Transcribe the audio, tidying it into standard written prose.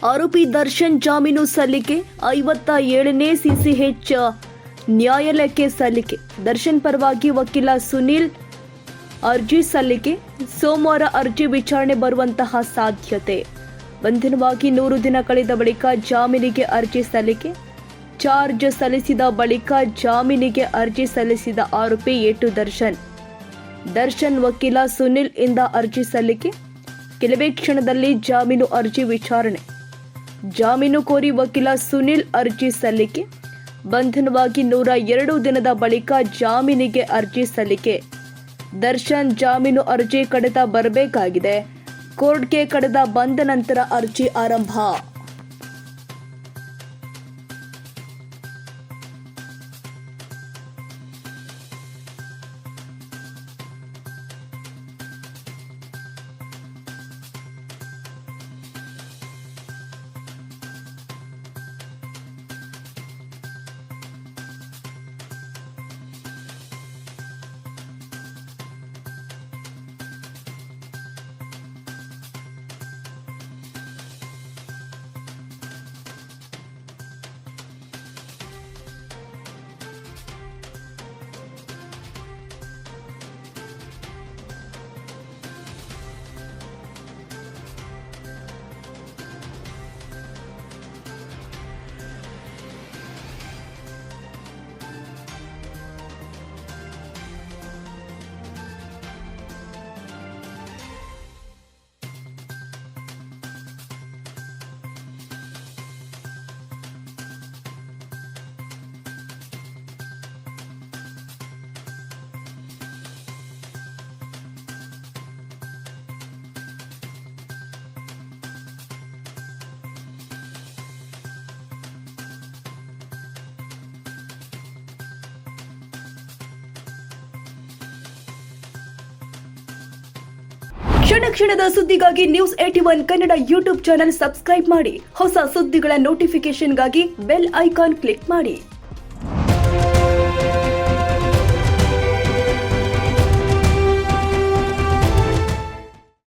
ಆರೋಪಿ ದರ್ಶನ್ ಜಾಮೀನು ಸಲ್ಲಿಕೆ 57ನೇ ಸಿಸಿಎಚ್ ನ್ಯಾಯಾಲಯಕ್ಕೆ ಸಲ್ಲಿಕೆ. ದರ್ಶನ್ ಪರವಾಗಿ ವಕೀಲ ಸುನಿಲ್ ಅರ್ಜಿ ಸಲ್ಲಿಕೆ. ಸೋಮವಾರ ಅರ್ಜಿ ವಿಚಾರಣೆ ಬರುವಂತಹ ಸಾಧ್ಯತೆ. ಬಂಧನವಾಗಿ 100 ದಿನ ಕಳೆದ ಬಳಿಕ ಜಾಮೀನಿಗೆ ಅರ್ಜಿ ಸಲ್ಲಿಕೆ. ಚಾರ್ಜ್ ಸಲ್ಲಿಸಿದ ಬಳಿಕ ಜಾಮೀನಿಗೆ ಅರ್ಜಿ ಸಲ್ಲಿಸಿದ ಆರೋಪಿ ಏಟು ದರ್ಶನ್ ವಕೀಲ ಸುನಿಲ್ ಇಂದ ಅರ್ಜಿ ಸಲ್ಲಿಕೆ. ಕೆಲವೇ ಕ್ಷಣದಲ್ಲಿ ಜಾಮೀನು ಅರ್ಜಿ ವಿಚಾರಣೆ. ಜಾಮೀನು ಕೋರಿ ವಕೀಲ ಸುನಿಲ್ ಅರ್ಜಿ ಸಲ್ಲಿಕೆ. ಬಂಧನವಾಗಿ 102 ದಿನದ ಬಳಿಕ ಜಾಮೀನಿಗೆ ಅರ್ಜಿ ಸಲ್ಲಿಕೆ. ದರ್ಶನ್ ಜಾಮೀನು ಅರ್ಜಿ ಕಡತ ಬರಬೇಕಾಗಿದೆ. ಕೋರ್ಟ್ಗೆ ಕಡತ ಬಂದ ನಂತರ ಅರ್ಜಿ ಆರಂಭ. ಕ್ಷಣದ ಸುದ್ದಿಗಾಗಿ News81 Kannada YouTube channel subscribe ಮಾಡಿ. ಹೊಸ ಸುದ್ದಿಗಳ ನೋಟಿಫಿಕೇಶನ್ಗಾಗಿ ಬೆಲ್ ಐಕಾನ್ ಕ್ಲಿಕ್ ಮಾಡಿ.